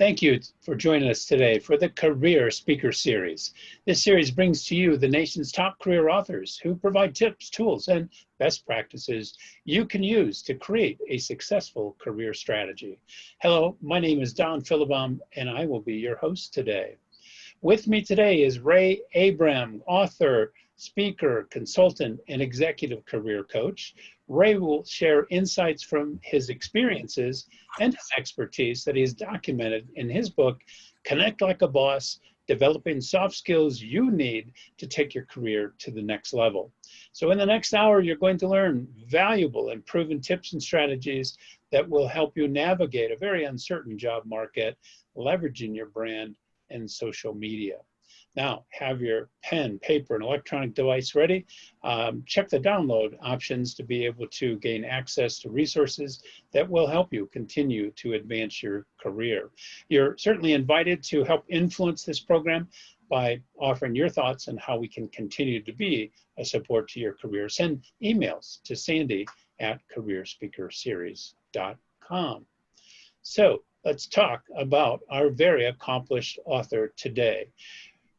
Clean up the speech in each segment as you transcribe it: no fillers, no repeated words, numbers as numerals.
Thank you for joining us today for the Career Speaker Series. This series brings to you the nation's top career authors who provide tips, tools, and best practices you can use to create a successful career strategy. Hello, my name is Don Philibom, and I will be your host today. With me today is Ray Abram, author, speaker, consultant, and executive career coach. Ray will share insights from his experiences and his expertise that he has documented in his book, Connect Like a Boss, Developing Soft Skills You Need to Take Your Career to the Next Level. So in the next hour, you're going to learn valuable and proven tips and strategies that will help you navigate a very uncertain job market, leveraging your brand and social media. Now, have your pen, paper, and electronic device ready. Check the download options to be able to gain access to resources that will help you continue to advance your career. You're certainly invited to help influence this program by offering your thoughts on how we can continue to be a support to your career. Send emails to sandy@careerspeakerseries.com. So let's talk about our very accomplished author today.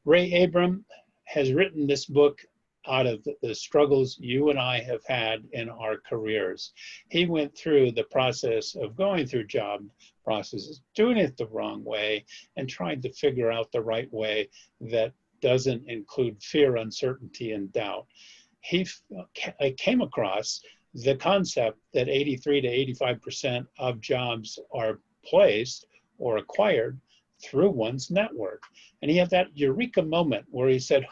Ray Abram has written this book out of the struggles you and I have had in our careers. He went through the process of going through job processes, doing it the wrong way, and trying to figure out the right way that doesn't include fear, uncertainty, and doubt. He came across the concept that 83 to 85% of jobs are placed or acquired through one's network. And he had that eureka moment where he said,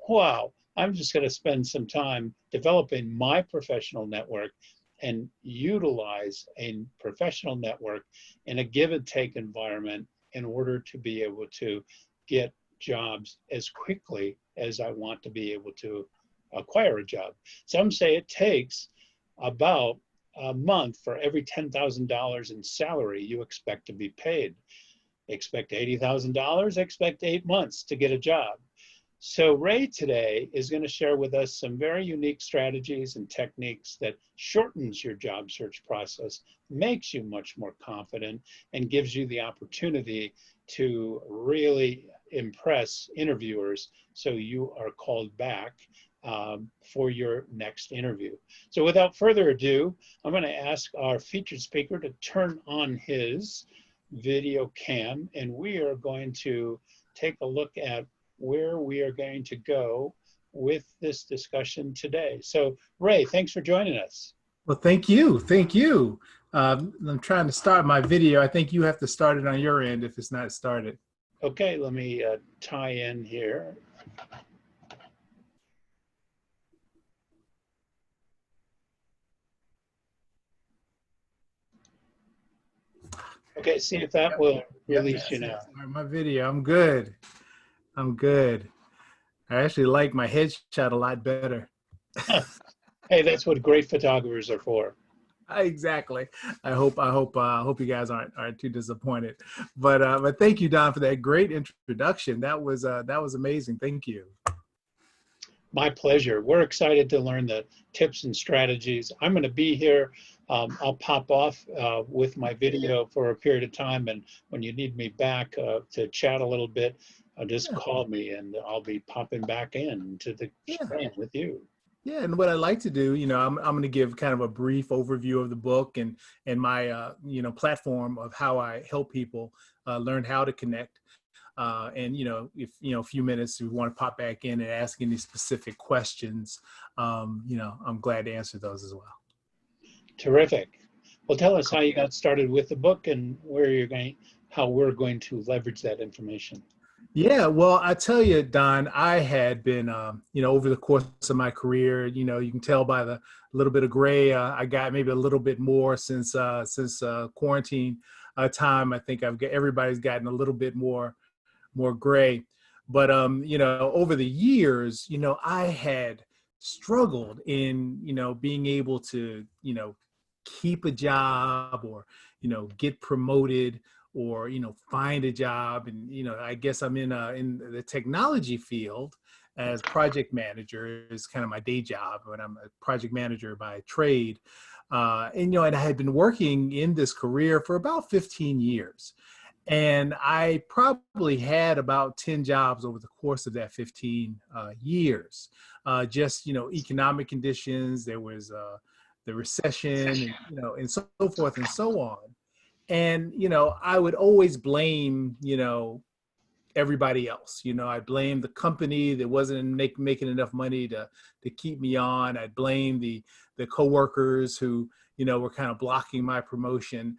wow, I'm just going to spend some time developing my professional network and utilize a professional network in a give and take environment in order to be able to get jobs as quickly as I want to be able to acquire a job. Some say it takes about a month for every $10,000 in salary you expect to be paid. Expect $80,000, expect 8 months to get a job. So Ray today is going to share with us some very unique strategies and techniques that shortens your job search process, makes you much more confident, and gives you the opportunity to really impress interviewers so you are called back for your next interview. So without further ado, I'm going to ask our featured speaker to turn on his video cam, and we are going to take a look at where we are going to go with this discussion today. So Ray, thanks for joining us. Well, thank you. Thank you. I'm trying to start my video. I think you have to start it on your end if it's not started. Okay, let me tie in here. Okay, see if that will release you now. My video, I'm good. I'm good. I actually like my headshot a lot better. Hey, that's what great photographers are for. Exactly. I hope you guys aren't too disappointed. But thank you, Don, for that great introduction. That was amazing. Thank you. My pleasure. We're excited to learn the tips and strategies. I'm going to be here. I'll pop off with my video for a period of time, and when you need me back to chat a little bit, just call me, and I'll be popping back in to the screen with you. Yeah, and what I like to do, I'm going to give kind of a brief overview of the book and my platform of how I help people learn how to connect. And if a few minutes we want to pop back in and ask any specific questions, I'm glad to answer those as well. Terrific. Well, tell us how you got started with the book and how we're going to leverage that information. Yeah, well, I tell you, Don, I had been, over the course of my career, you can tell by the little bit of gray, I got maybe a little bit more since quarantine time. I think everybody's gotten a little bit more gray, but over the years, I had struggled in being able to keep a job or get promoted or find a job. And I guess I'm in the technology field as project manager is kind of my day job, but I'm a project manager by trade. And I had been working in this career for about 15 years. And I probably had about 10 jobs over the course of that 15 years. Just, economic conditions, there was the recession, and, and so forth and so on. And, I would always blame, everybody else. I blamed the company that wasn't making enough money to keep me on. I blamed the coworkers who, were kind of blocking my promotion.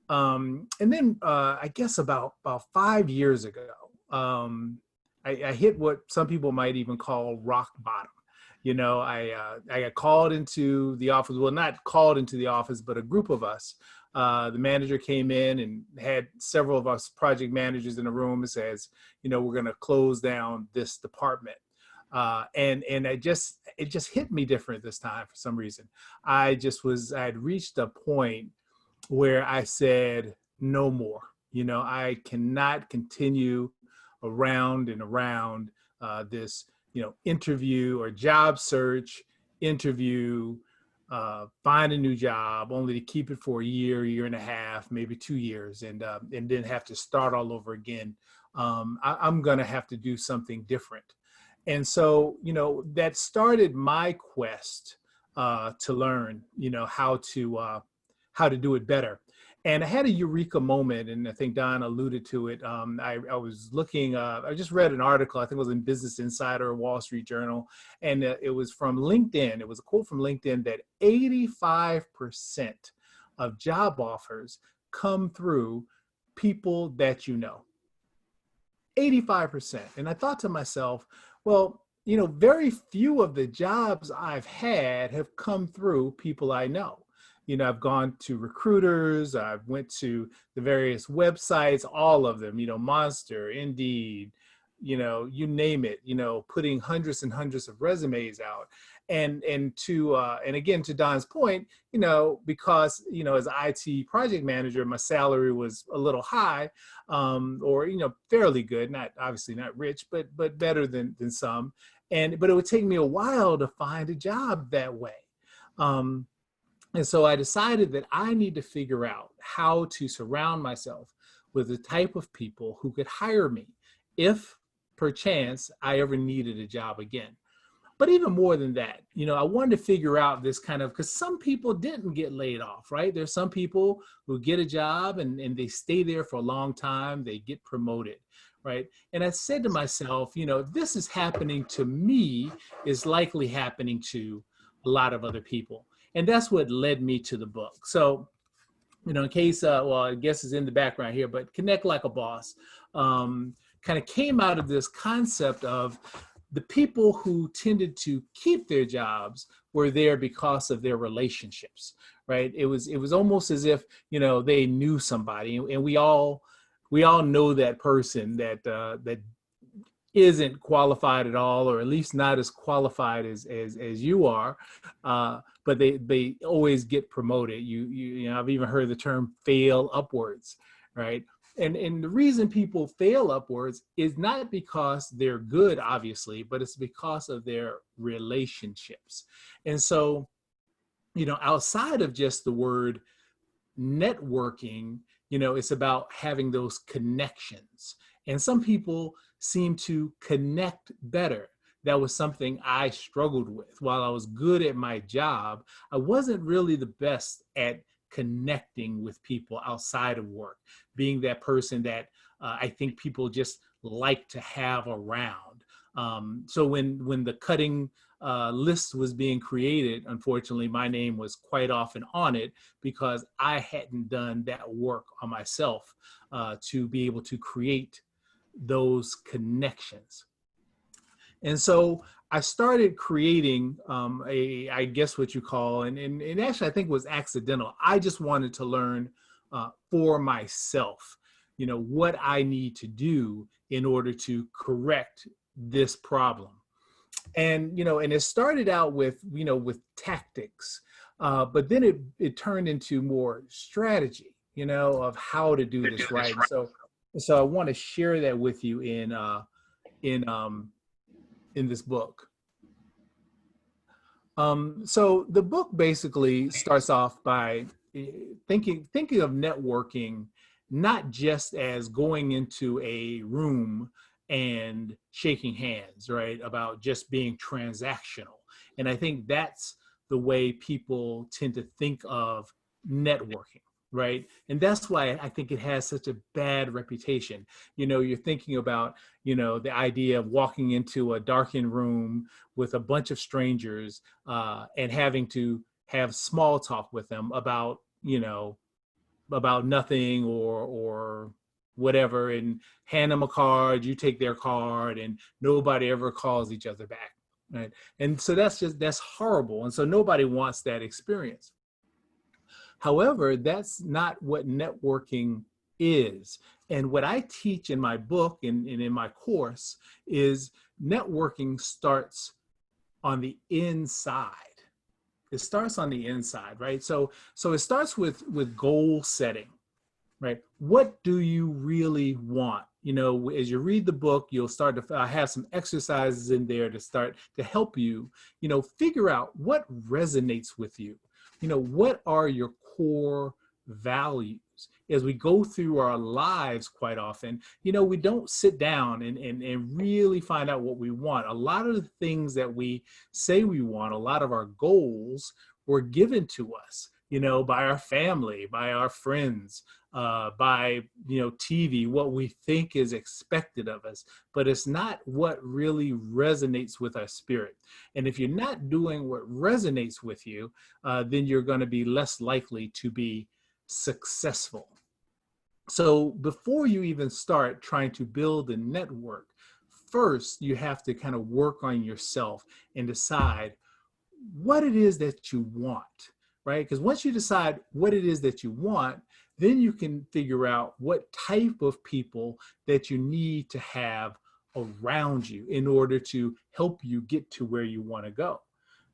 And then I guess about 5 years ago, I hit what some people might even call rock bottom. I got called into the office. Well, not called into the office, but a group of us. The manager came in and had several of us project managers in the room and says, we're going to close down this department. And it just hit me different this time for some reason. I'd reached a point where I said, no more. I cannot continue around and around this, interview or job search, interview, find a new job, only to keep it for a year and a half, maybe 2 years, and then have to start all over again. I'm going to have to do something different. And so, that started my quest to learn, how to do it better. And I had a eureka moment, and I think Don alluded to it. I was looking, I just read an article, I think it was in Business Insider or Wall Street Journal, and it was from LinkedIn. It was a quote from LinkedIn that 85% of job offers come through people that you know. 85%. And I thought to myself, well, very few of the jobs I've had have come through people I know. I've gone to recruiters, I've went to the various websites, all of them, Monster, Indeed, you name it, putting hundreds and hundreds of resumes out. And again, to Don's point, because, as IT project manager, my salary was a little high, or, fairly good, obviously not rich, but better than some. But it would take me a while to find a job that way. And so I decided that I need to figure out how to surround myself with the type of people who could hire me if perchance I ever needed a job again. But even more than that, I wanted to figure out this kind of, because some people didn't get laid off, right? There's some people who get a job and they stay there for a long time, they get promoted, right? And I said to myself, this is happening to me is likely happening to a lot of other people. And that's what led me to the book. So, in case, I guess it's in the background here, but Connect Like a Boss kind of came out of this concept of the people who tended to keep their jobs were there because of their relationships, right? It was almost as if, they knew somebody, and we all know that person that isn't qualified at all, or at least not as qualified as you are, but they always get promoted. I've even heard the term fail upwards, right? And the reason people fail upwards is not because they're good, obviously, but it's because of their relationships. And so, outside of just the word networking, it's about having those connections. And some people seem to connect better. That was something I struggled with. While I was good at my job, I wasn't really the best at connecting with people outside of work, being that person that I think people just like to have around. So when the cutting list was being created, unfortunately, my name was quite often on it because I hadn't done that work on myself to be able to create those connections. And so I started creating I guess what you call, and actually I think it was accidental. I just wanted to learn for myself, what I need to do in order to correct this problem. And, and it started out with, with tactics, but then it turned into more strategy, of how to do this right. So I want to share that with you in this book. So the book basically starts off by thinking of networking not just as going into a room and shaking hands, right? About just being transactional. And I think that's the way people tend to think of networking, right? And that's why I think it has such a bad reputation. You're thinking about, the idea of walking into a darkened room with a bunch of strangers and having to have small talk with them about, about nothing or whatever, and hand them a card, you take their card, and nobody ever calls each other back, right? And so that's horrible. And so nobody wants that experience. However, that's not what networking is. And what I teach in my book and in my course is networking starts on the inside. It starts on the inside, right? So it starts with goal setting, right? What do you really want? As you read the book, you'll start to have some exercises in there to start to help you, figure out what resonates with you. What are your core values? As we go through our lives quite often, we don't sit down and really find out what we want. A lot of the things that we say we want, a lot of our goals were given to us, by our family, by our friends, by, TV, what we think is expected of us, but it's not what really resonates with our spirit. And if you're not doing what resonates with you, then you're going to be less likely to be successful. So before you even start trying to build a network, first you have to kind of work on yourself and decide what it is that you want, right? Because once you decide what it is that you want, then you can figure out what type of people that you need to have around you in order to help you get to where you want to go,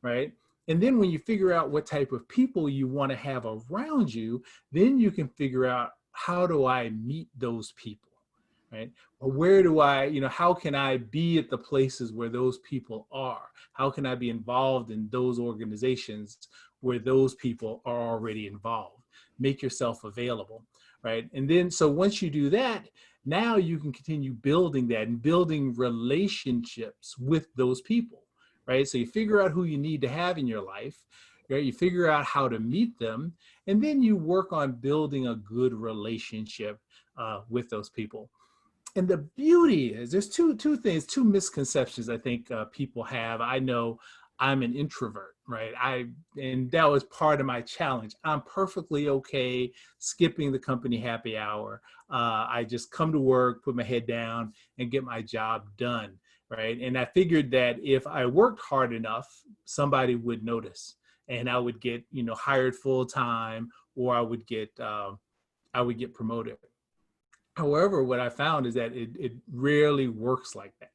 right? And then when you figure out what type of people you want to have around you, then you can figure out, how do I meet those people, right? Or where do I, how can I be at the places where those people are? How can I be involved in those organizations where those people are already involved? Make yourself available, right? And then, so once you do that, now you can continue building that and building relationships with those people, right? So you figure out who you need to have in your life, right? You figure out how to meet them, and then you work on building a good relationship with those people. And the beauty is, there's two misconceptions I think people have. I know I'm an introvert, right? And that was part of my challenge. I'm perfectly okay skipping the company happy hour. I just come to work, put my head down, and get my job done, right? And I figured that if I worked hard enough, somebody would notice, and I would get, hired full time, or I would get promoted. However, what I found is that it rarely works like that,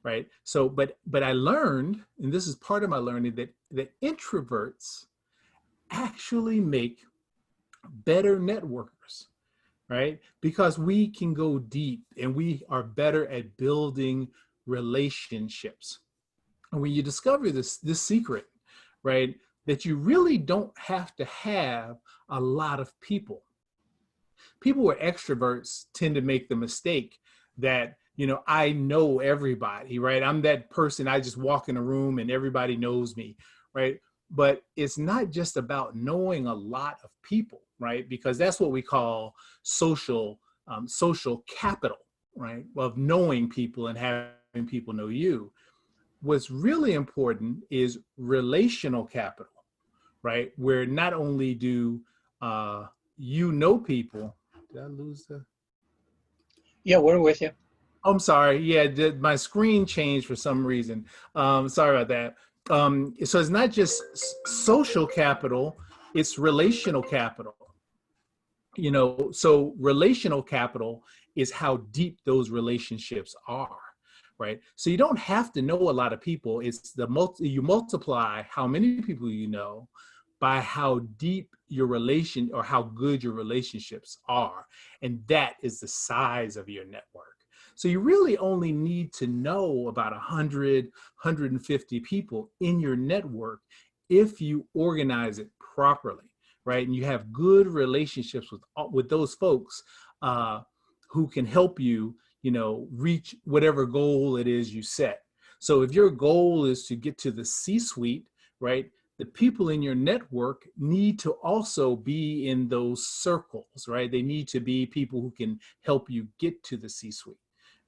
right? So, but I learned, and this is part of my learning, that introverts actually make better networkers, right? Because we can go deep and we are better at building relationships. And when you discover this secret, right, that you really don't have to have a lot of people. People who are extroverts tend to make the mistake that, I know everybody, right? I'm that person, I just walk in a room and everybody knows me, right? But it's not just about knowing a lot of people, right? Because that's what we call social capital, right? Of knowing people and having people know you. What's really important is relational capital, right? Where not only do you know people. Did I lose the? Yeah, we're with you. I'm sorry. Yeah, my screen changed for some reason. Sorry about that. So it's not just social capital, it's relational capital. So relational capital is how deep those relationships are, right? So you don't have to know a lot of people. It's you multiply how many people you know by how deep your relation or how good your relationships are. And that is the size of your network. So you really only need to know about 100, 150 people in your network if you organize it properly, right? And you have good relationships with those folks. uh, who can help you, reach whatever goal it is you set. So if your goal is to get to the C-suite, right, the people in your network need to also be in those circles, right? They need to be people who can help you get to the C-suite,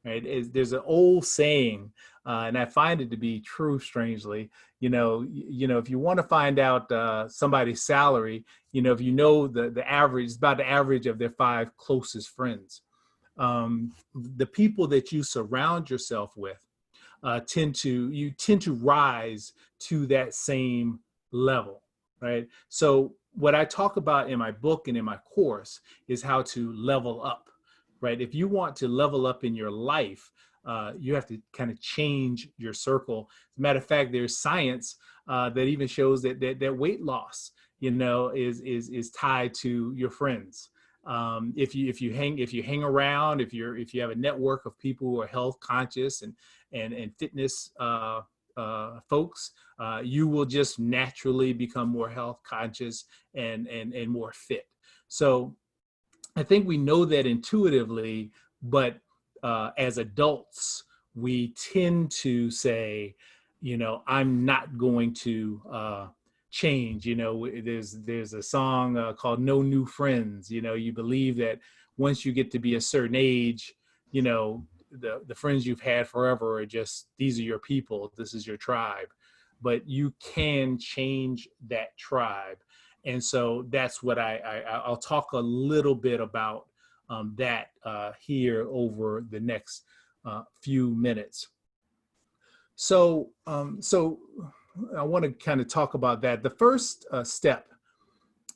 right? There's an old saying, and I find it to be true, strangely. If you want to find out somebody's salary, if you know the average, it's about the average of their 5 closest friends. The people that you surround yourself with tend to rise to that same level, right? So what I talk about in my book and in my course is how to level up, right? If you want to level up in your life, you have to kind of change your circle. As a matter of fact, there's science that even shows that weight loss, is tied to your friends. If you hang around, if you have a network of people who are health conscious and fitness folks, you will just naturally become more health conscious and more fit. So I think we know that intuitively, but as adults, we tend to say, I'm not going to change. There's a song called "No New Friends." You believe that once you get to be a certain age, the friends you've had forever are just, these are your people, this is your tribe. But you can change that tribe. And so that's what I'll talk a little bit about that here over the next few minutes. So I want to kind of talk about that. The first step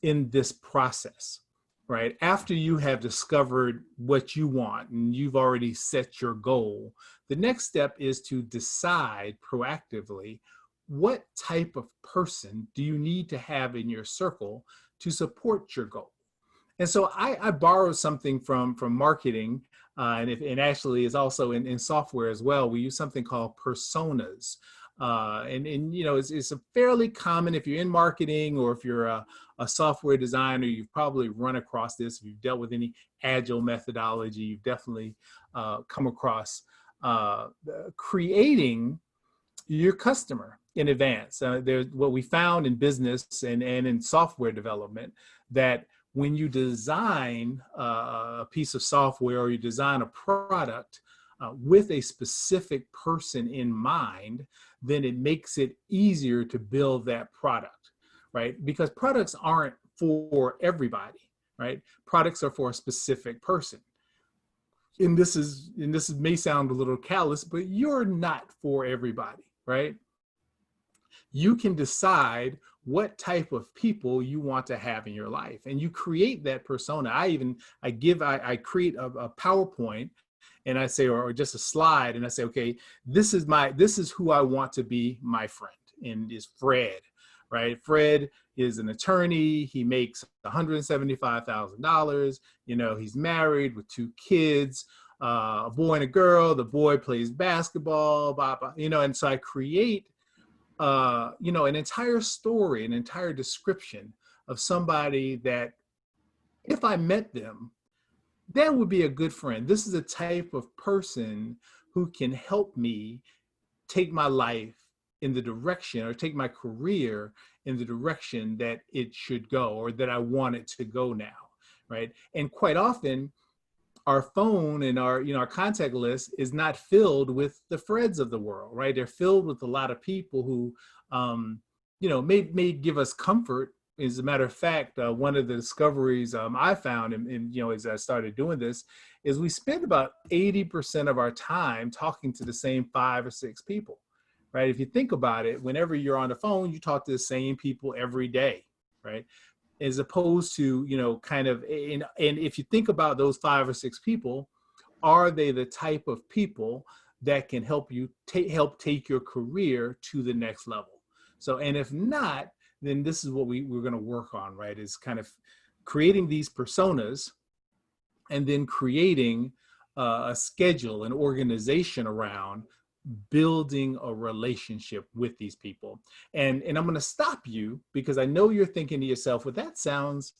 in this process, right, after you have discovered what you want and you've already set your goal, the next step is to decide proactively, what type of person do you need to have in your circle to support your goal? And so I borrowed something from marketing, and actually is also in software as well. We use something called personas. And it's a fairly common, if you're in marketing or if you're a software designer, you've probably run across this. If you've dealt with any agile methodology, you've definitely come across creating your customer in advance. There's what we found in business and in software development, that when you design a piece of software or you design a product with a specific person in mind, then it makes it easier to build that product, right? Because products aren't for everybody, right? Products are for a specific person. And this may sound a little callous, but you're not for everybody, right? You can decide what type of people you want to have in your life, and you create that persona. I create a PowerPoint, and I say, or just a slide, and I say, okay, this is who I want to be my friend, and is Fred, right? Fred is an attorney. He makes $175,000. He's married with 2 kids, a boy and a girl. The boy plays basketball, blah, blah, and so I create an entire story, an entire description of somebody that if I met them, that would be a good friend. This is a type of person who can help me take my life in the direction, or take my career in the direction that it should go, or that I want it to go now, right? And quite often, our phone and our contact list is not filled with the Freds of the world, right? They're filled with a lot of people who, may give us comfort. As a matter of fact, one of the discoveries I found, as I started doing this, is we spend about 80% of our time talking to the same 5 or 6 people, right? If you think about it, whenever you're on the phone, you talk to the same people every day, right? As opposed to, and if you think about those 5 or 6 people, are they the type of people that can help you help take your career to the next level? So, and if not, then this is what we're going to work on, right? Is kind of creating these personas, and then creating a schedule, an organization around building a relationship with these people. And I'm going to stop you, because I know you're thinking to yourself, well, that sounds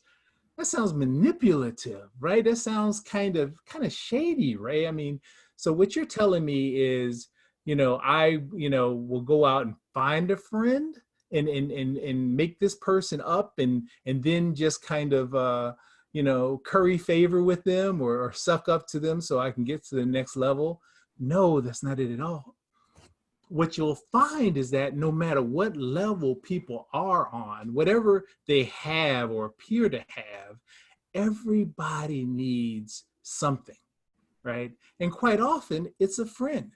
that sounds manipulative, right? That sounds kind of shady, right? I mean, so what you're telling me is, will go out and find a friend and make this person up and then just kind of curry favor with them or suck up to them so I can get to the next level. No, that's not it at all. What you'll find is that no matter what level people are on, whatever they have or appear to have, everybody needs something, right? And quite often it's a friend.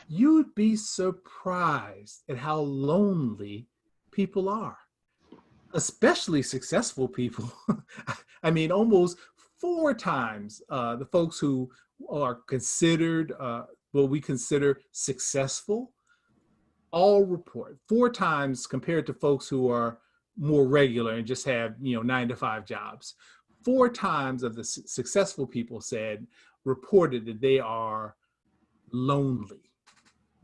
You'd be surprised at how lonely people are, especially successful people. I mean, almost four times the folks who are considered what we consider successful all report four times compared to folks who are more regular and just have 9-to-5 jobs. Four times of the successful people reported that they are lonely,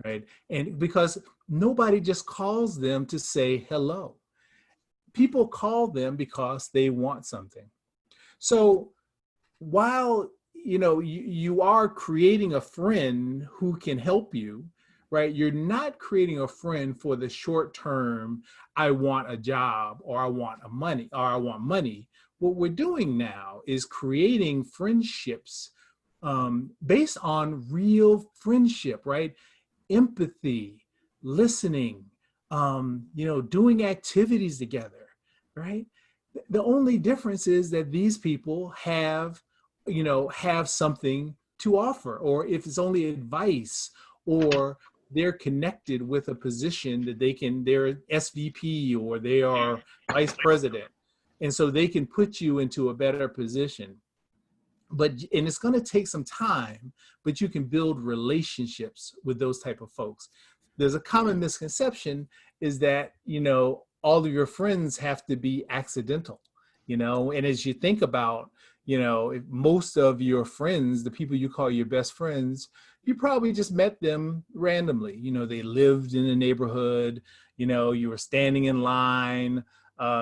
right? And because nobody just calls them to say hello. People call them because they want something. So while you are creating a friend who can help you, right? You're not creating a friend for the short term. I want a job, or I want money. What we're doing now is creating friendships based on real friendship, right? Empathy, listening, doing activities together, right? The only difference is that these people have something to offer, or if it's only advice, or they're connected with a position that they're SVP or they are vice president. And so they can put you into a better position. And it's going to take some time, but you can build relationships with those type of folks. There's a common misconception is that, all of your friends have to be accidental, and as you think about, if most of your friends, the people you call your best friends, you probably just met them randomly. They lived in a neighborhood, you were standing in line,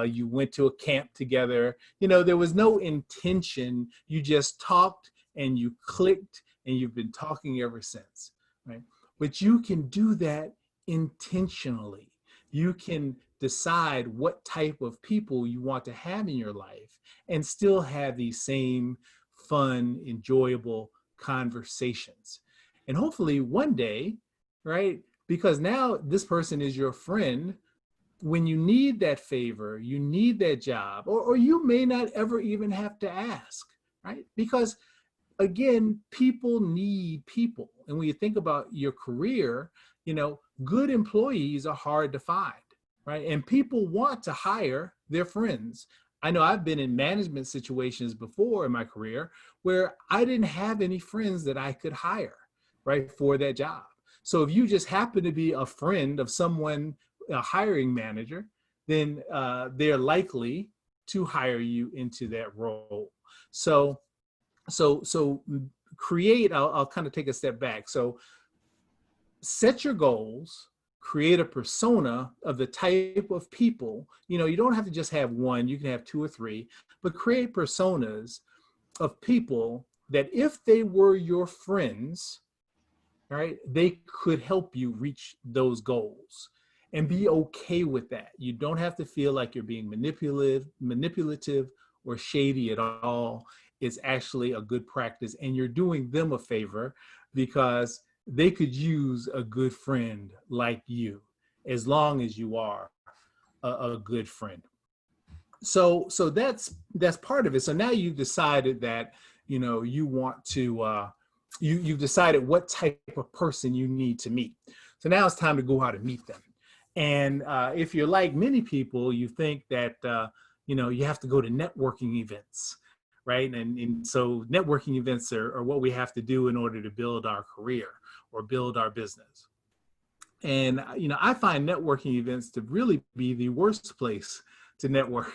you went to a camp together, there was no intention. You just talked and you clicked and you've been talking ever since, right? But you can do that intentionally. You can decide what type of people you want to have in your life and still have these same fun, enjoyable conversations. And hopefully one day, right, because now this person is your friend, when you need that favor, you need that job, or you may not ever even have to ask, right? Because again, people need people. And when you think about your career, good employees are hard to find, right? And people want to hire their friends. I know I've been in management situations before in my career where I didn't have any friends that I could hire, right, for that job. So if you just happen to be a friend of someone, a hiring manager, then they're likely to hire you into that role. So create, I'll kind of take a step back. So set your goals, create a persona of the type of people, you don't have to just have one, you can have two or three, but create personas of people that if they were your friends, right, they could help you reach those goals, and be okay with that. You don't have to feel like you're being manipulative or shady at all. It's actually a good practice, and you're doing them a favor because they could use a good friend like you, as long as you are a good friend. So that's part of it. So now you've decided that, you want to, you've decided what type of person you need to meet. So now it's time to go out and meet them. And if you're like many people, you think that, you have to go to networking events, right? And so networking events are what we have to do in order to build our career or build our business. And, I find networking events to really be the worst place to network,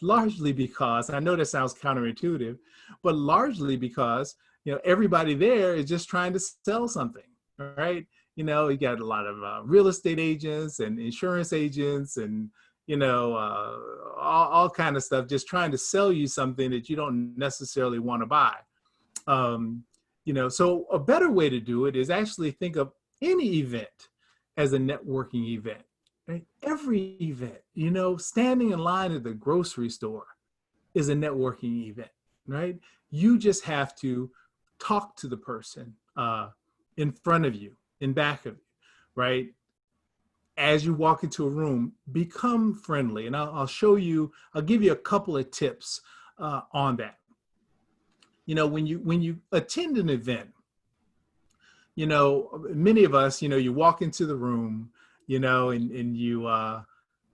largely because, I know that sounds counterintuitive, but largely because, everybody there is just trying to sell something, right? You got a lot of real estate agents and insurance agents and, all kind of stuff, just trying to sell you something that you don't necessarily want to buy. So a better way to do it is actually think of any event as a networking event, right? Every event, standing in line at the grocery store is a networking event, right? You just have to talk to the person in front of you, in back of you, right? As you walk into a room, become friendly. And I'll give you a couple of tips on that. When you attend an event, many of us, you walk into the room, and you,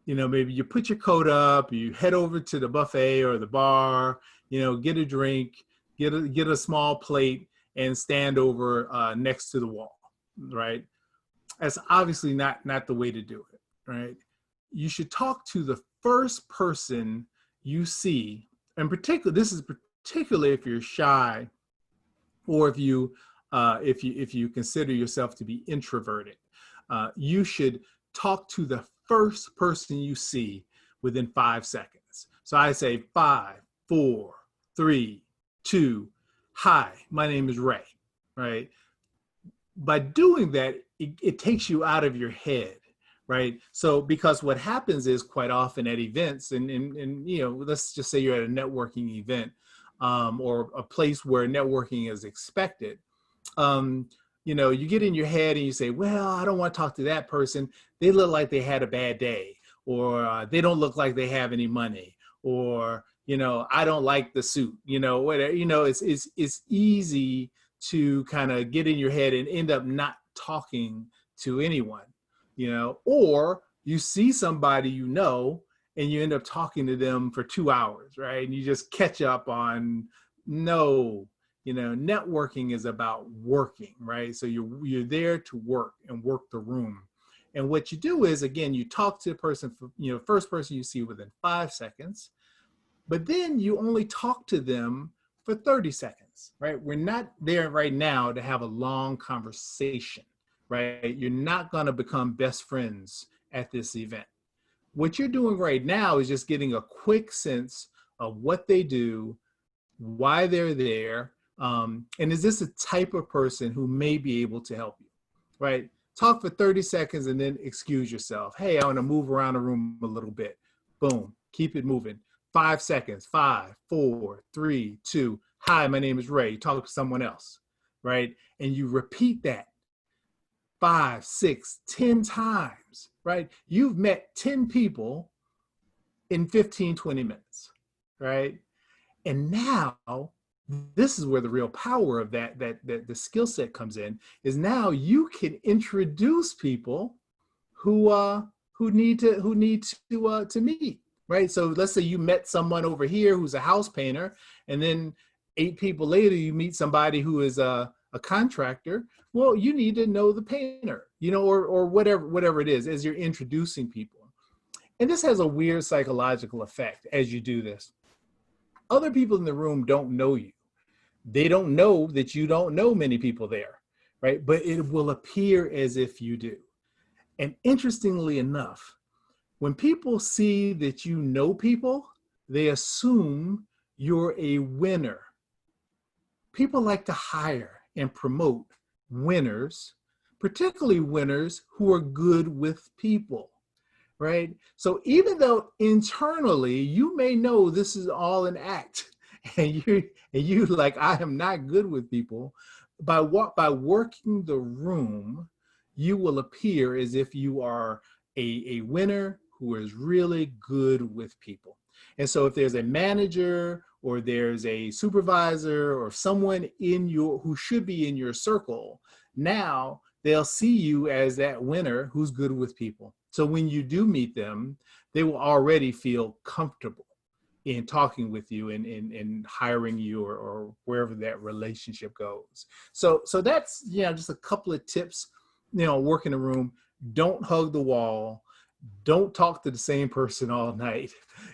maybe you put your coat up, you head over to the buffet or the bar, get a drink, get a small plate, and stand over next to the wall, right? That's obviously not the way to do it, right? You should talk to the first person you see, and this is particularly if you're shy, or if you consider yourself to be introverted. You should talk to the first person you see within 5 seconds. So I say 5, 4, 3, 2, hi, my name is Ray, right? By doing that, it takes you out of your head, right? So because what happens is quite often at events, and let's just say you're at a networking event, or a place where networking is expected, you get in your head and you say, well, I don't want to talk to that person. They look like they had a bad day, or they don't look like they have any money, or, I don't like the suit, whatever, it's easy to kind of get in your head and end up not talking to anyone, or you see somebody, and you end up talking to them for 2 hours, right? And you just catch up on, networking is about working, right? So you're there to work and work the room. And what you do is, again, you talk to the person, first person you see within 5 seconds, but then you only talk to them for 30 seconds, right? We're not there right now to have a long conversation, right? You're not going to become best friends at this event. What you're doing right now is just getting a quick sense of what they do, why they're there, and is this a type of person who may be able to help you, right? Talk for 30 seconds and then excuse yourself. Hey, I want to move around the room a little bit. Boom, keep it moving. 5 seconds, 5, 4, 3, 2. Hi, my name is Ray. Talk to someone else, right? And you repeat that 5, 6, 10 times, right? You've met 10 people in 15, 20 minutes, right? And now, this is where the real power of that the skill set comes in, is now you can introduce people who need to meet, right? So let's say you met someone over here who's a house painter, and then 8 people later, you meet somebody who is a contractor. Well, you need to know the painter, or whatever it is, as you're introducing people. And this has a weird psychological effect as you do this. Other people in the room don't know you. They don't know that you don't know many people there, right? But it will appear as if you do. And interestingly enough, when people see that you know people, they assume you're a winner. People like to hire and promote winners, particularly winners who are good with people, right? So even though internally you may know this is all an act, and you like, I am not good with people, by working the room, you will appear as if you are a winner who is really good with people. And so if there's a manager or there's a supervisor or someone who should be in your circle, now they'll see you as that winner who's good with people. So when you do meet them, they will already feel comfortable in talking with you and hiring you or wherever that relationship goes. So that's, just a couple of tips, work in the room. Don't hug the wall. Don't talk to the same person all night,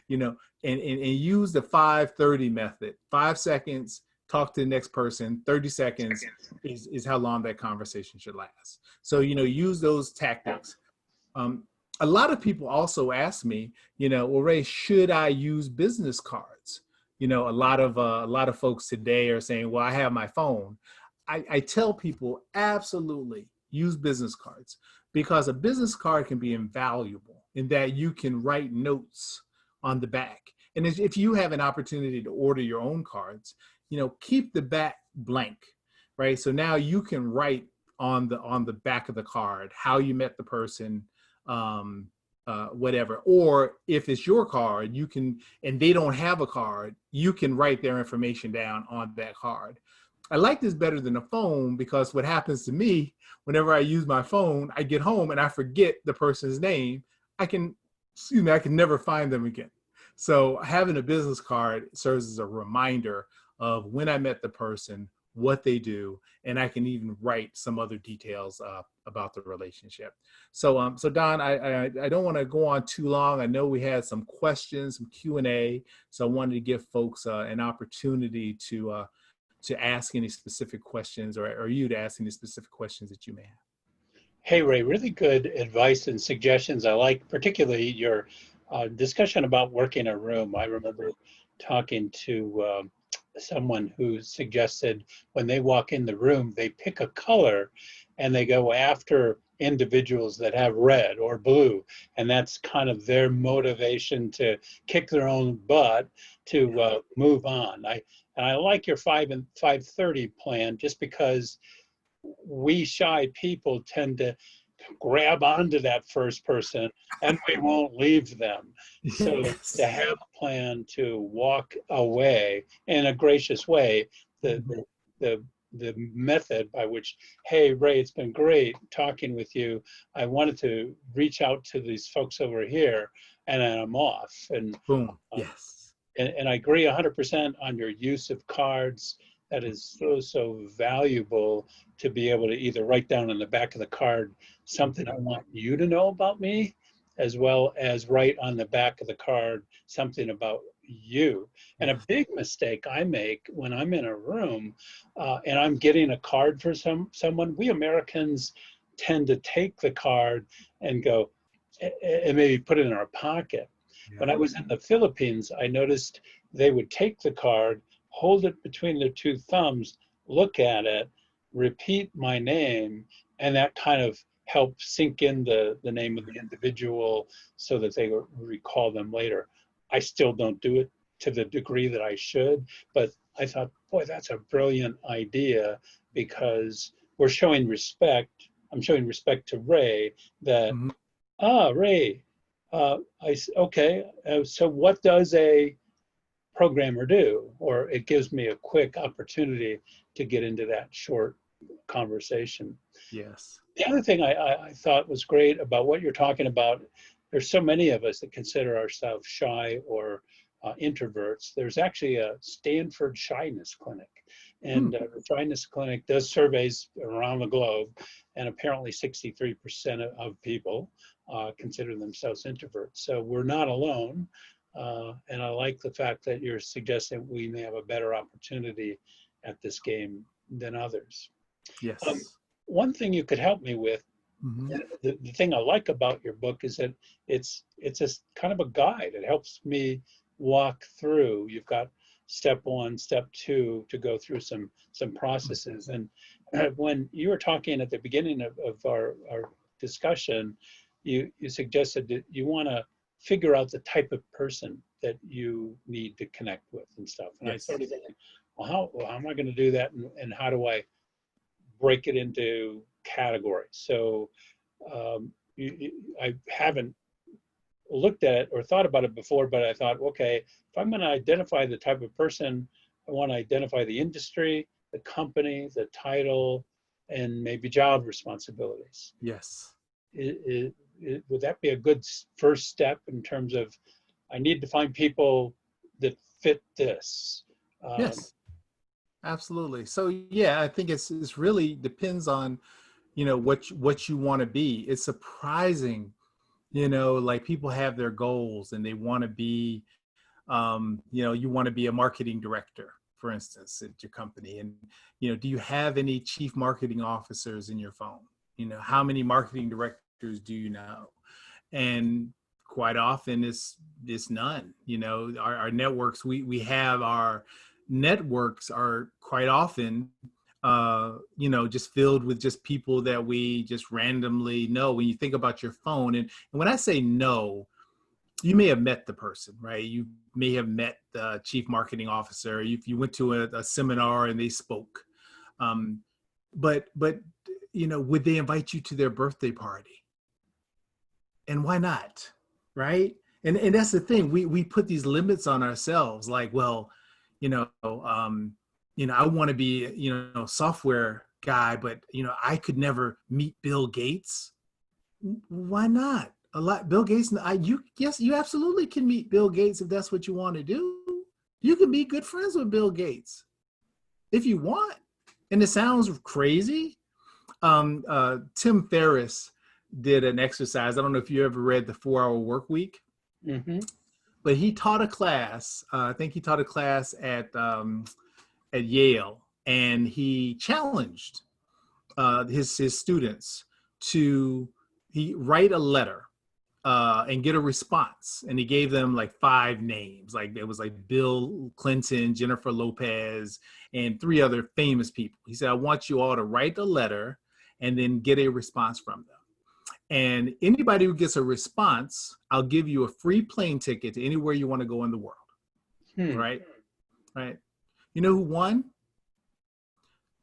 and use the 5-30 method. 5 seconds, talk to the next person. 30 seconds is how long that conversation should last. So, use those tactics. a lot of people also ask me, well, Ray, should I use business cards? A lot of folks today are saying, well, I have my phone. I tell people absolutely use business cards, because a business card can be invaluable in that you can write notes on the back. And if you have an opportunity to order your own cards, keep the back blank, right? So now you can write on the back of the card how you met the person, whatever. Or if it's your card, you can, and they don't have a card, you can write their information down on that card. I like this better than a phone, because what happens to me whenever I use my phone, I get home and I forget the person's name. I can never find them again. So having a business card serves as a reminder of when I met the person, what they do, and I can even write some other details about the relationship. So Don, I don't want to go on too long. I know we had some questions, some Q&A, so I wanted to give folks an opportunity to ask any specific questions, or you to ask any specific questions that you may have. Hey, Ray, really good advice and suggestions. I like particularly your discussion about working a room. I remember talking to someone who suggested when they walk in the room, they pick a color and they go after individuals that have red or blue. And that's kind of their motivation to kick their own butt to move on. And I like your 5 and 5:30 plan, just because we shy people tend to grab onto that first person and we won't leave them. So Yes. to have a plan to walk away in a gracious way, the method by which, hey, Ray, it's been great talking with you. I wanted to reach out to these folks over here, and then I'm off. And Boom. Yes. and I agree 100% on your use of cards. That is so valuable, to be able to either write down on the back of the card something I want you to know about me, as well as write on the back of the card something about you. And a big mistake I make when I'm in a room and I'm getting a card for someone, we Americans tend to take the card and go and maybe put it in our pocket. When I was in the Philippines, I noticed they would take the card, hold it between their two thumbs, look at it, repeat my name, and that kind of helped sink in the name of the individual so that they recall them later. I still don't do it to the degree that I should, but I thought, boy, that's a brilliant idea, because we're showing respect. I'm showing respect to Ray that, Ray, okay, so what does a programmer do? Or it gives me a quick opportunity to get into that short conversation. Yes. The other thing I thought was great about what you're talking about, there's so many of us that consider ourselves shy or introverts. There's actually a Stanford Shyness Clinic. And the Shyness Clinic does surveys around the globe, and apparently 63% of people consider themselves introverts. So we're not alone. And I like the fact that you're suggesting we may have a better opportunity at this game than others. Yes. One thing you could help me with, the thing I like about your book is that it's a kind of a guide. It helps me walk through. You've got step 1, step 2 to go through some processes. And when you were talking at the beginning of our discussion, you suggested that you want to figure out the type of person that you need to connect with and stuff. And I started thinking, well, how am I going to do that? And how do I break it into categories? So I haven't looked at it or thought about it before, but I thought, okay, if I'm going to identify the type of person, I want to identify the industry, the company, the title, and maybe job responsibilities. Yes. Would that be a good first step in terms of, I need to find people that fit this? Yes, absolutely. So yeah, I think it's really depends on, what you want to be. It's surprising, like people have their goals and they want to be, you want to be a marketing director, for instance, at your company. And, do you have any chief marketing officers in your phone? How many marketing directors do you know? And quite often it's none. You know, our networks, we have our networks are quite often you know, just filled with just people that we just randomly know. When you think about your phone, and when I say no, you may have met the person, right? You may have met the chief marketing officer. If you went to a seminar and they spoke, um, but you know, would they invite you to their birthday party? And why not, right? And that's the thing. We put these limits on ourselves, like, well, you know, I want to be, software guy, but I could never meet Bill Gates. Why not? Bill Gates, yes, you absolutely can meet Bill Gates if that's what you want to do. You can be good friends with Bill Gates if you want. And it sounds crazy. Tim Ferriss did an exercise. I don't know if you ever read The 4-Hour Work Week, but he taught a class. I think he taught a class at Yale, and he challenged his students to write a letter and get a response. And he gave them like 5 names. Like it was like Bill Clinton, Jennifer Lopez, and 3 other famous people. He said, I want you all to write a letter and then get a response from them. And anybody who gets a response, I'll give you a free plane ticket to anywhere you want to go in the world. Right? Right. You know who won?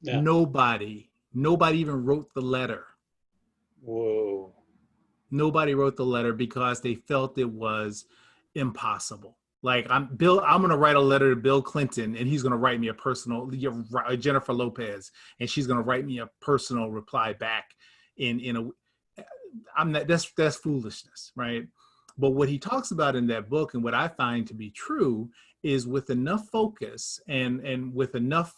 Yeah. Nobody even wrote the letter. Whoa. Nobody wrote the letter because they felt it was impossible. Like I'm going to write a letter to Bill Clinton, and he's going to write me a personal, Jennifer Lopez, and she's going to write me a personal reply back that's foolishness, right? But what he talks about in that book, and what I find to be true, is with enough focus and with enough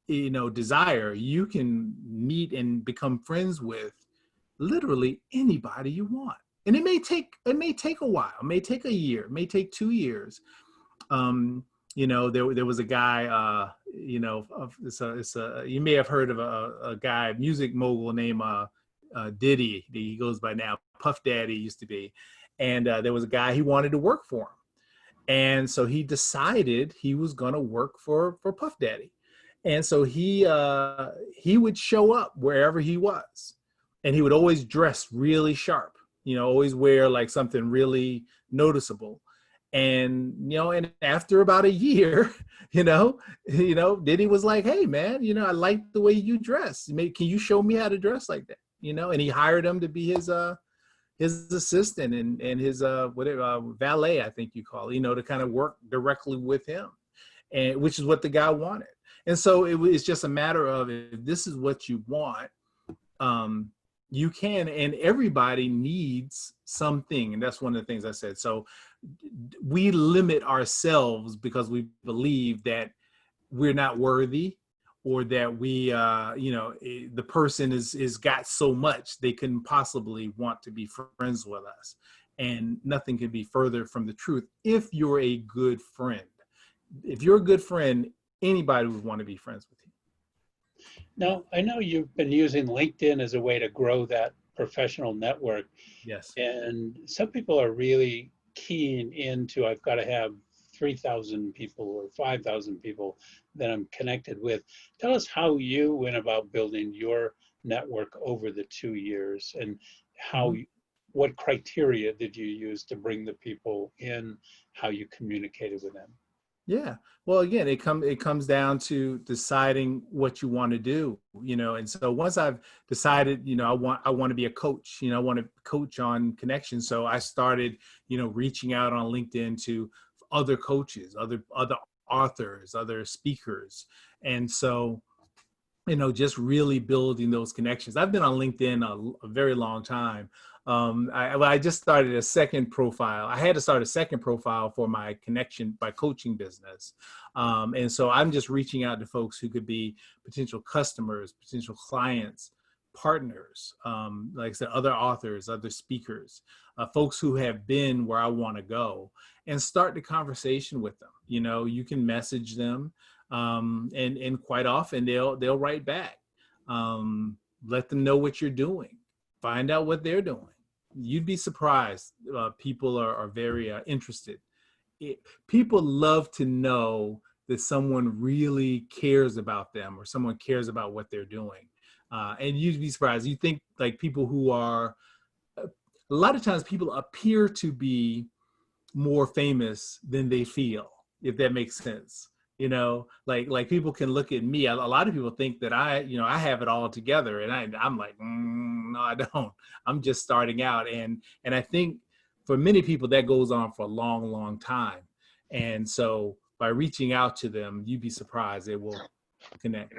desire, you can meet and become friends with literally anybody you want. And it may take a while. It may take a year. It may take 2 years. There was a guy. You may have heard of a guy, music mogul named Diddy. He goes by now. Puff Daddy used to be, and there was a guy he wanted to work for him, and so he decided he was going to work for Puff Daddy, and so he would show up wherever he was, and he would always dress really sharp. Always wear like something really noticeable. And, and after about a year, Diddy was like, hey man, I like the way you dress. Can you show me how to dress like that? And he hired him to be his assistant and his valet, I think you call it, to kind of work directly with him, and which is what the guy wanted. And so it's just a matter of, if this is what you want, you can, and everybody needs something. And that's one of the things I said. So we limit ourselves because we believe that we're not worthy, or that we, the person is got so much they couldn't possibly want to be friends with us. And nothing could be further from the truth. If you're a good friend, anybody would want to be friends with you. Now, I know you've been using LinkedIn as a way to grow that professional network. Yes. And some people are really keen into, I've got to have 3,000 people or 5,000 people that I'm connected with. Tell us how you went about building your network over the 2 years, and what criteria did you use to bring the people in, how you communicated with them? Yeah. Well, again, it comes down to deciding what you want to do, and so once I've decided, I want to be a coach, I want to coach on connections. So I started, reaching out on LinkedIn to other coaches, other authors, other speakers. And so, just really building those connections. I've been on LinkedIn a very long time. I just started a second profile. I had to start a second profile for my coaching business. And so I'm just reaching out to folks who could be potential customers, potential clients, partners, like I said, other authors, other speakers, folks who have been where I want to go, and start the conversation with them. You can message them, and quite often they'll write back. Let them know what you're doing. Find out what they're doing. you'd be surprised. People are very interested. People love to know that someone really cares about them or someone cares about what they're doing. And you'd be surprised. You think like people who are, a lot of times people appear to be more famous than they feel, if that makes sense. You know, like people can look at me. A lot of people think that I have it all together, and I'm like, no, I don't. I'm just starting out, and I think for many people that goes on for a long, long time. And so by reaching out to them, you'd be surprised they will connect.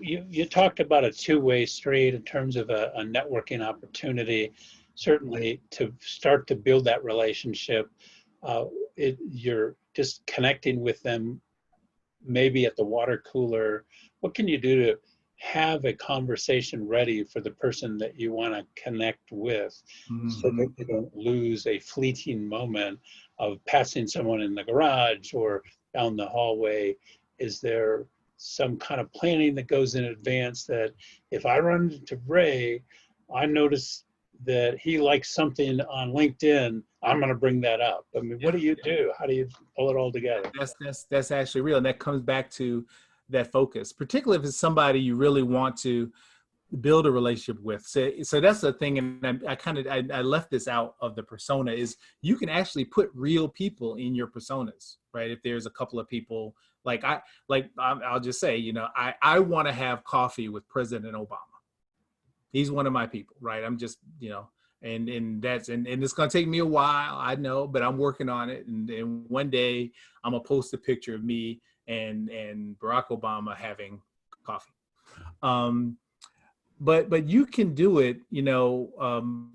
You talked about a two-way street in terms of a networking opportunity. Certainly, to start to build that relationship, you're just connecting with them, maybe at the water cooler. What can you do to have a conversation ready for the person that you want to connect with, so that you don't lose a fleeting moment of passing someone in the garage or down the hallway? Is there some kind of planning that goes in advance that if I run into Ray, I notice that he likes something on LinkedIn, I'm going to bring that up? I mean, what do you do? How do you pull it all together? That's actually real. And that comes back to that focus, particularly if it's somebody you really want to build a relationship with. So that's the thing. And I left this out of the persona, is you can actually put real people in your personas, right? If there's a couple of people I'll just say, I want to have coffee with President Obama. He's one of my people, right? I'm just, and it's going to take me a while, I know, but I'm working on it. And one day I'm going to post a picture of me and Barack Obama having coffee. But you can do it,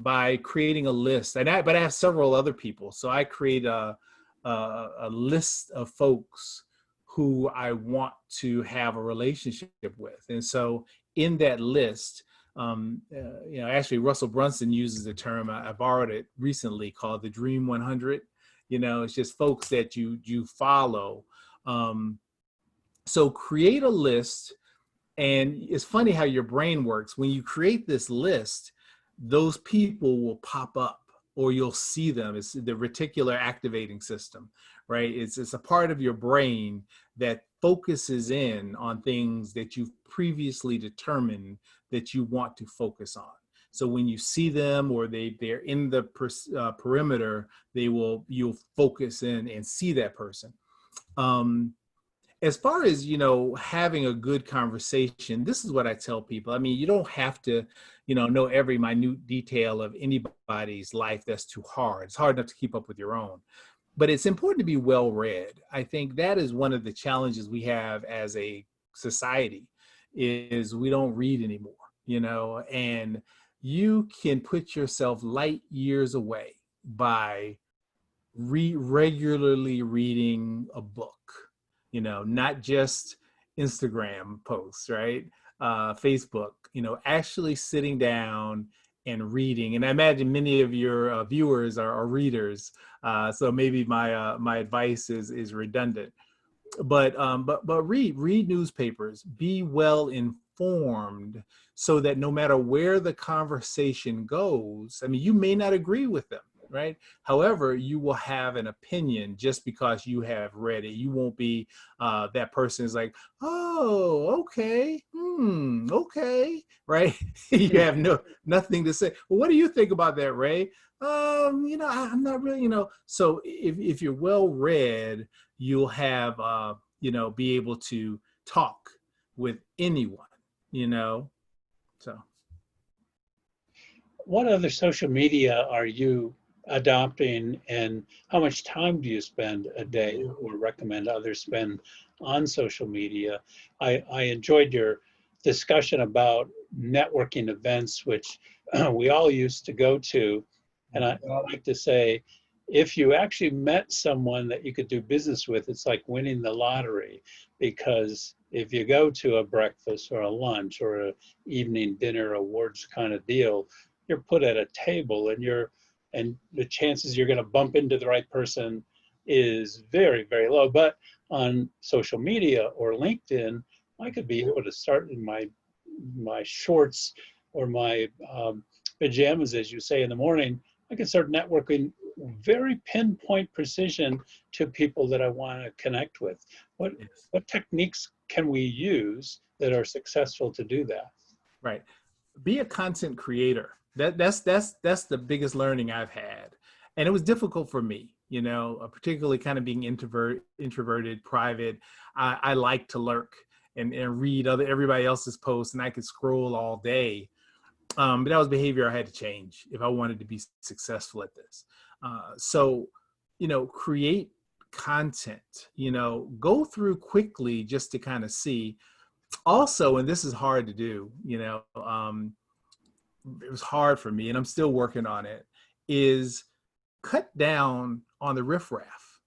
by creating a list. But I have several other people. So I create a list of folks who I want to have a relationship with. And so in that list, actually Russell Brunson uses the term, I borrowed it recently, called the Dream 100. It's just folks that you follow. So create a list. And it's funny how your brain works. When you create this list, those people will pop up, or you'll see them. It's the reticular activating system, right? It's a part of your brain that focuses in on things that you've previously determined that you want to focus on. So when you see them, or they're in the perimeter, you'll focus in and see that person. As far as, having a good conversation, this is what I tell people. I mean, you don't have to, know every minute detail of anybody's life. That's too hard. It's hard enough to keep up with your own. But it's important to be well-read. I think that is one of the challenges we have as a society, is we don't read anymore, and you can put yourself light years away by regularly reading a book. Not just Instagram posts, right? Facebook, actually sitting down and reading. And I imagine many of your viewers are readers. So maybe my advice is redundant, but read newspapers, be well informed, so that no matter where the conversation goes, I mean, you may not agree with them, right? However, you will have an opinion just because you have read it. You won't be that person is like, oh, okay, okay, right? You have nothing to say. Well, what do you think about that, Ray? I'm not really, So if you're well read, you'll have, be able to talk with anyone, So. What other social media are you adopting, and how much time do you spend a day, or recommend others spend on social media? I enjoyed your discussion about networking events, which we all used to go to. And I like to say, if you actually met someone that you could do business with, it's like winning the lottery, because if you go to a breakfast or a lunch or an evening dinner awards kind of deal, you're put at a table, and the chances you're going to bump into the right person is very, very low. But on social media or LinkedIn, I could be able to start in my shorts or my pajamas, as you say, in the morning, I can start networking very pinpoint precision to people that I want to connect with. What Yes. what techniques can we use that are successful to do that? Right. Be a content creator. That's the biggest learning I've had, and it was difficult for me. Particularly kind of being introverted, private. I like to lurk and read everybody else's posts, and I could scroll all day. But that was behavior I had to change if I wanted to be successful at this. So, create content. Go through quickly just to kind of see. Also, and this is hard to do. It was hard for me, and I'm still working on it. Is cut down on the riffraff,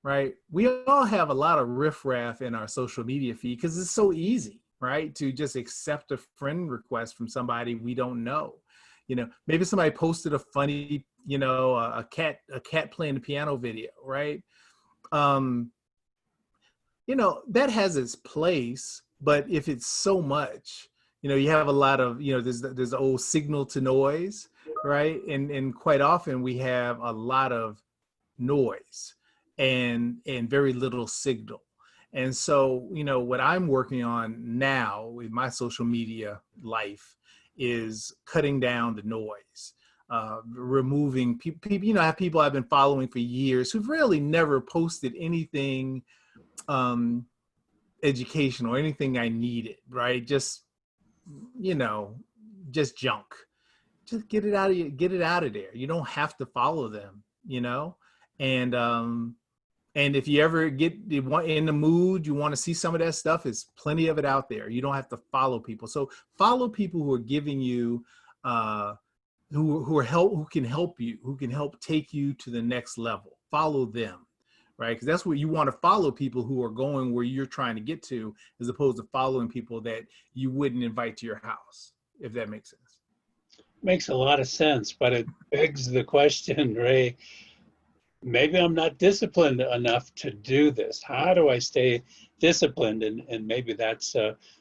right? We all have a lot of riffraff in our social media feed because it's so easy, right? To just accept a friend request from somebody we don't know. Maybe somebody posted a funny, a cat playing the piano video, right? That has its place, but if it's so much, you have a lot of, there's the old signal to noise, right? And quite often we have a lot of noise and very little signal. And so, what I'm working on now with my social media life is cutting down the noise, removing people. I have people I've been following for years who've really never posted anything educational or anything I needed, right? Just, just junk. Just get it out of there. You don't have to follow them, and if you ever get in the mood, you want to see some of that stuff, there's plenty of it out there. You don't have to follow people. So follow people who are giving you, who can help you, who can help take you to the next level. Follow them, right? Because that's where you want to follow people who are going where you're trying to get to, as opposed to following people that you wouldn't invite to your house, if that makes sense. Makes a lot of sense, but it begs the question, Ray, maybe I'm not disciplined enough to do this. How do I stay disciplined? And maybe that's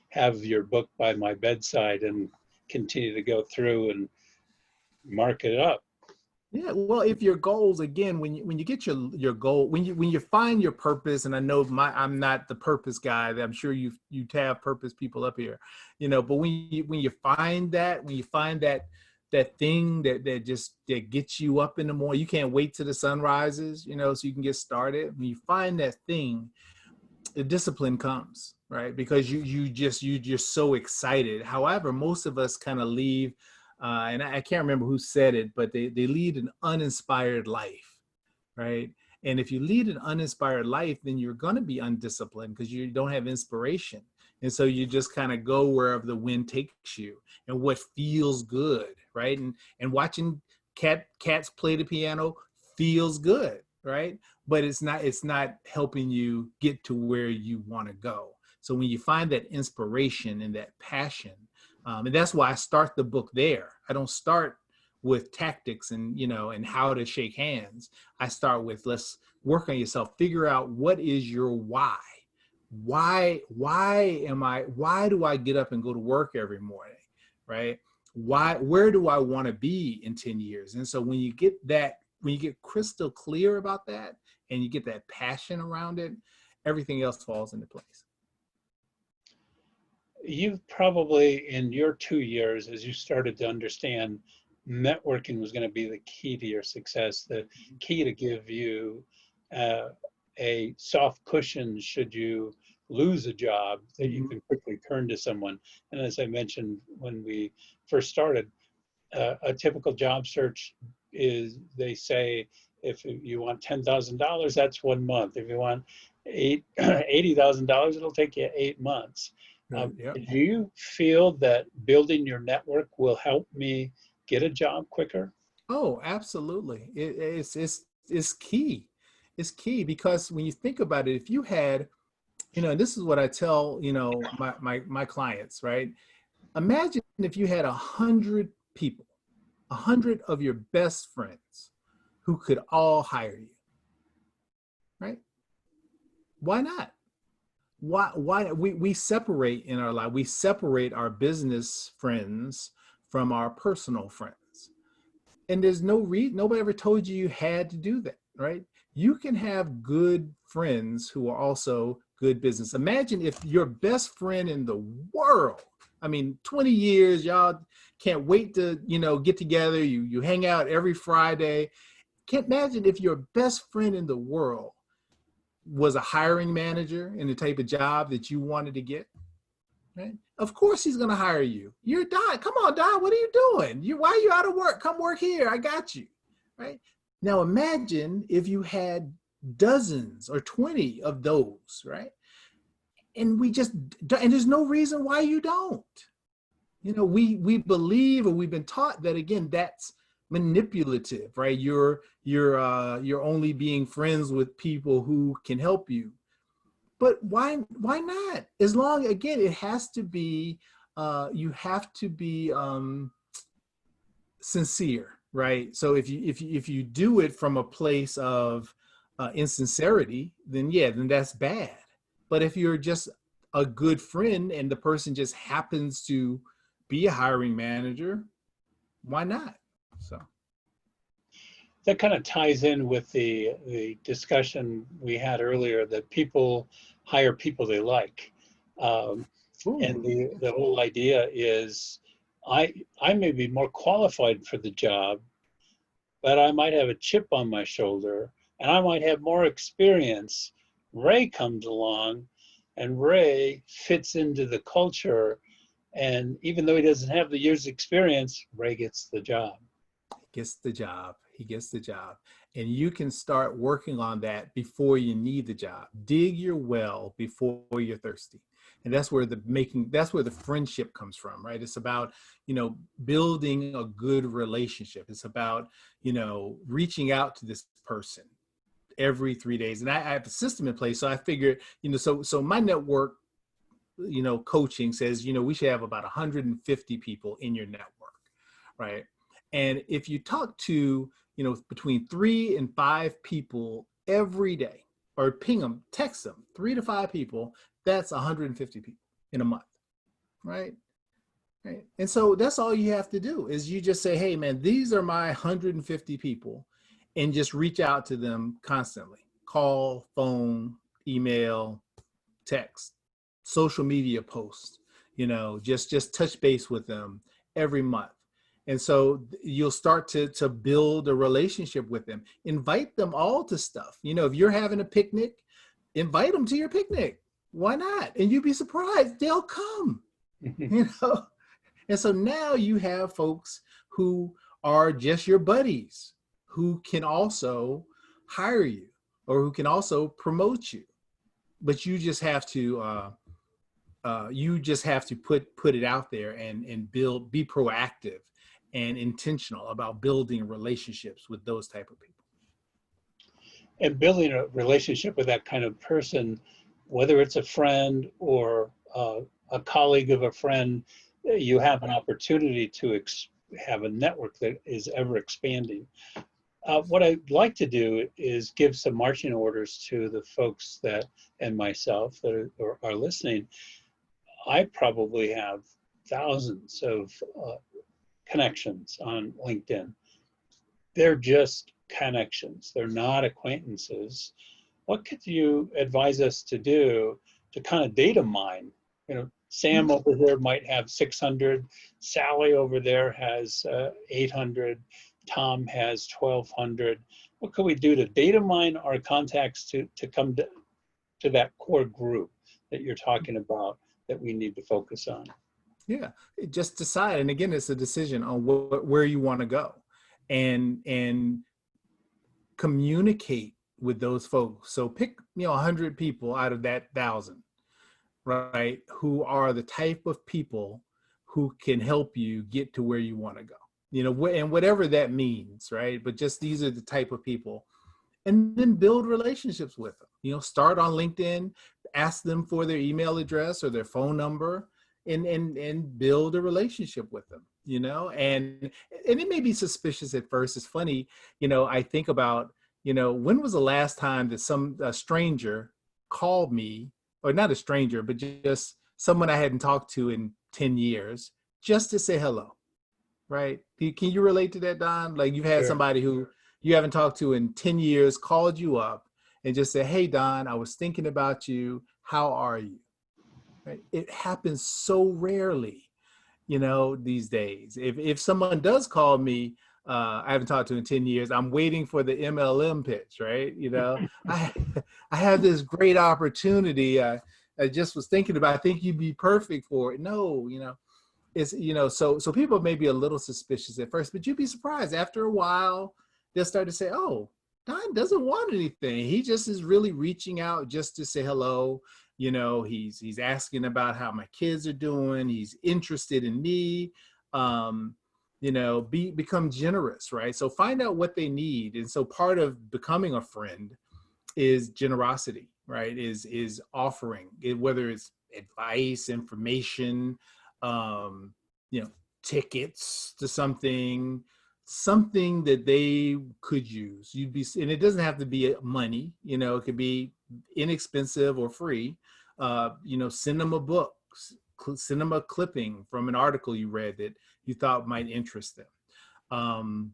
have your book by my bedside and continue to go through and mark it up. Yeah, well, if your goals, again, when you get your goal, when you find your purpose, and I know I'm not the purpose guy. I'm sure you have purpose people up here, but when you find that thing that gets you up in the morning, you can't wait till the sun rises, so you can get started. When you find that thing, the discipline comes, right? Because you're so excited. However, most of us kind of leave, and I can't remember who said it, but they lead an uninspired life, right? And if you lead an uninspired life, then you're going to be undisciplined because you don't have inspiration. And so you just kind of go wherever the wind takes you and what feels good, right? And watching cats play the piano feels good, right? But it's not helping you get to where you want to go. So when you find that inspiration and that passion, and that's why I start the book there. I don't start with tactics and how to shake hands. I start with, let's work on yourself. Figure out what is your why. Why do I get up and go to work every morning, right? Where do I want to be in 10 years? And so when you get crystal clear about that and you get that passion around it, everything else falls into place. You've probably, in your 2 years, as you started to understand networking was going to be the key to your success, the key to give you a soft cushion should you lose a job that you can quickly turn to someone. And as I mentioned when we first started, a typical job search is, they say, if you want $10,000, that's 1 month. If you want $80,000, it'll take you 8 months. Yeah. Do you feel that building your network will help me get a job quicker? Oh, absolutely. It's key. It's key because when you think about it, if you had, and this is what I tell, my clients, right? Imagine if you had 100 people, 100 of your best friends who could all hire you, right? Why not? Why we separate in our life? We separate our business friends from our personal friends. And there's no reason, nobody ever told you you had to do that, right? You can have good friends who are also good business. Imagine if your best friend in the world, I mean, 20 years, y'all can't wait to, get together. You hang out every Friday. Can't imagine if your best friend in the world was a hiring manager in the type of job that you wanted to get. Right? Of course he's going to hire you. You're Don. Come on, Don. What are you doing? Why are you out of work? Come work here. I got you. Right? Now imagine if you had dozens or 20 of those, right? And there's no reason why you don't. We believe, or we've been taught that, again, that's manipulative, right? You're only being friends with people who can help you. But why not? As long, again, it has to be, you have to be sincere, right? So if you do it from a place of insincerity, then that's bad. But if you're just a good friend and the person just happens to be a hiring manager, why not? So that kind of ties in with the discussion we had earlier, that people hire people they like. And the whole idea is, I may be more qualified for the job, but I might have a chip on my shoulder and I might have more experience. Ray comes along and Ray fits into the culture. And even though he doesn't have the years experience, Ray gets the job. He gets the job. And you can start working on that before you need the job. Dig your well before you're thirsty. And that's where the friendship comes from, right? It's about, building a good relationship. It's about, reaching out to this person every 3 days. And I have a system in place. So I figured, so my network, coaching says, we should have about 150 people in your network, right? And if you talk to, between 3 and 5 people every day, or ping them, text them, 3 to 5 people, that's 150 people in a month, right? Right. And so that's all you have to do, is you just say, hey, man, these are my 150 people, and just reach out to them constantly. Call, phone, email, text, social media posts, just touch base with them every month. And so you'll start to build a relationship with them. Invite them all to stuff. If you're having a picnic, invite them to your picnic. Why not? And you'd be surprised, they'll come, And so now you have folks who are just your buddies, who can also hire you or who can also promote you. But you just have to put it out there and be proactive and intentional about building relationships with those type of people. And building a relationship with that kind of person, whether it's a friend or a colleague of a friend, you have an opportunity to have a network that is ever expanding. What I'd like to do is give some marching orders to the folks and myself that are listening. I probably have thousands of connections on LinkedIn. They're just connections. They're not acquaintances. What could you advise us to do to kind of data mine? Sam over here might have 600. Sally over there has 800. Tom has 1,200. What can we do to data mine our contacts to come to that core group that you're talking about that we need to focus on? Yeah, just decide. And again, it's a decision on where you want to go, and communicate with those folks. So pick 100 people out of that 1,000, right, who are the type of people who can help you get to where you want to go, and whatever that means, right? But just these are the type of people, and then build relationships with them. Start on LinkedIn, ask them for their email address or their phone number, and build a relationship with them, and it may be suspicious at first. It's funny, I think about, when was the last time that a stranger called me, or not a stranger, but just someone I hadn't talked to in 10 years, just to say hello, right? Can you relate to that, Don? Like you've had Sure. somebody who you haven't talked to in 10 years called you up and just said, hey, Don, I was thinking about you. How are you? Right? It happens so rarely, these days. If someone does call me, I haven't talked to in 10 years, I'm waiting for the MLM pitch, right? I I have this great opportunity. I just was thinking about, I think you'd be perfect for it. No, it's, so people may be a little suspicious at first, but you'd be surprised after a while, they'll start to say, oh, Don doesn't want anything. He just is really reaching out just to say hello. He's asking about how my kids are doing. He's interested in me. Um, become generous, right? So find out what they need. And so part of becoming a friend is generosity, right? Is offering it, whether it's advice, information, um, you know, tickets to something that they could use. And it doesn't have to be money, it could be inexpensive or free. Send them a book, send them a clipping from an article you read that you thought might interest them.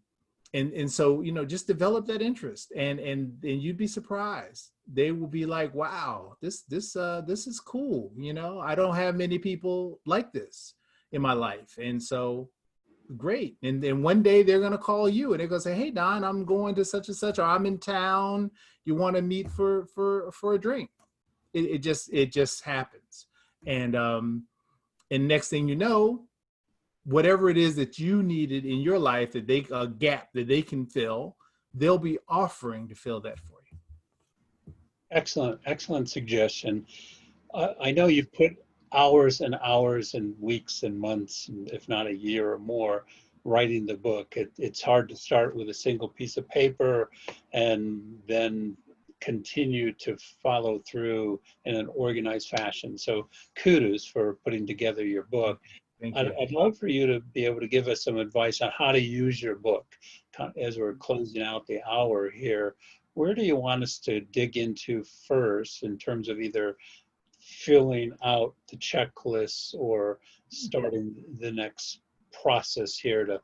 And so just develop that interest, and you'd be surprised. They will be like, wow, this is cool. I don't have many people like this in my life. And so great. And then one day they're going to call you and they're going to say, hey, Don, I'm going to such and such, or I'm in town, you want to meet for a drink. It just happens. And next thing you know, whatever it is that you needed in your life, that a gap that they can fill, they'll be offering to fill that for you. Excellent suggestion. I know you've put hours and hours and weeks and months, if not a year or more, writing the book. It's hard to start with a single piece of paper and then continue to follow through in an organized fashion. So kudos for putting together your book. Thank you. I'd love for you to be able to give us some advice on how to use your book as we're closing out the hour here. Where do you want us to dig into first in terms of either filling out the checklists or starting the next process here to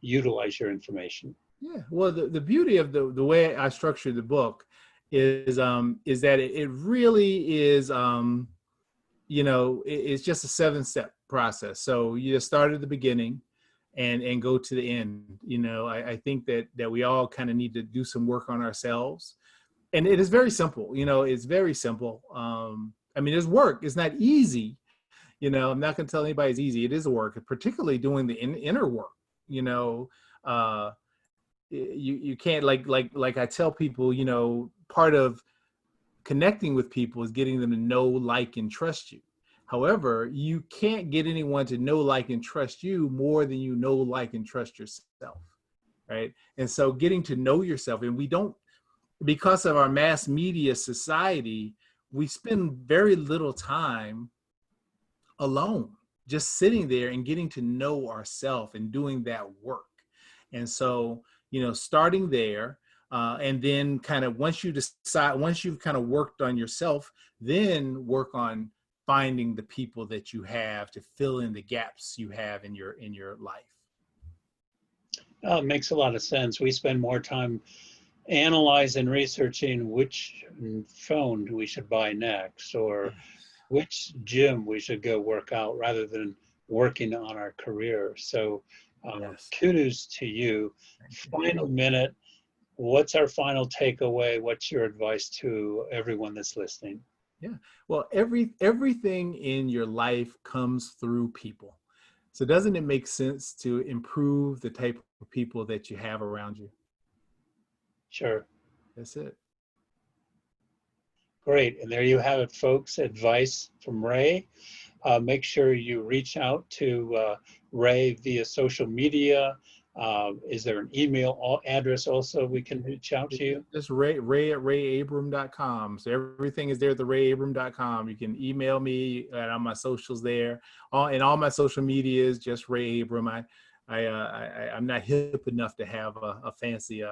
utilize your information? Yeah. Well, the beauty of the way I structured the book is that it really is, it's just a 7-step process. So you just start at the beginning and go to the end. I think that we all kind of need to do some work on ourselves. And it is very simple. It's very simple. There's work. It's not easy. I'm not going to tell anybody it's easy. It is work, particularly doing the inner work. You can't, like I tell people, part of connecting with people is getting them to know, like, and trust you. However, you can't get anyone to know, like, and trust you more than you know, like, and trust yourself, right? And so getting to know yourself, and we don't, because of our mass media society, we spend very little time alone, just sitting there and getting to know ourselves and doing that work. And so, starting there, and then kind of once you've kind of worked on yourself, then work on finding the people that you have to fill in the gaps you have in your life. It makes a lot of sense. We spend more time analyzing, researching which phone we should buy next, or which gym we should go work out, rather than working on our career. So Yes. kudos to you. Final minute, what's our final takeaway? What's your advice to everyone that's listening? Yeah. Well, everything in your life comes through people. So doesn't it make sense to improve the type of people that you have around you? Sure. That's it. Great. And there you have it, folks. Advice from Ray. Make sure you reach out to Ray via social media. Is there an email address also we can reach out to you? Just Ray at rayabram.com. So everything is there at the rayabram.com. You can email me on my socials there. All my social media is just Ray Abram. I'm not hip enough to have a fancy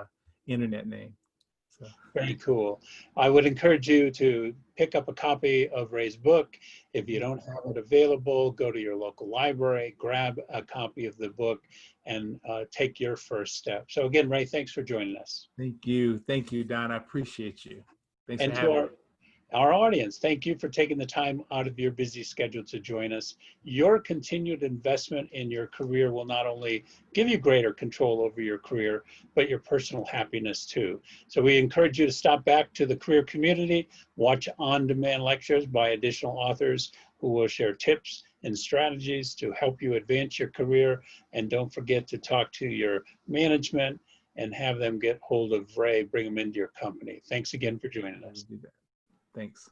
internet name. So, Very cool. I would encourage you to pick up a copy of Ray's book. If you don't have it available, go to your local library, grab a copy of the book, and take your first step. So again, Ray, thanks for joining us. thank you, Don. I appreciate you. Thanks for And to having me. our audience, thank you for taking the time out of your busy schedule to join us. Your continued investment in your career will not only give you greater control over your career, but your personal happiness too. So we encourage you to stop back to the career community, watch on-demand lectures by additional authors who will share tips and strategies to help you advance your career. And don't forget to talk to your management and have them get hold of Ray, bring him into your company. Thanks again for joining us. Do that. Thanks.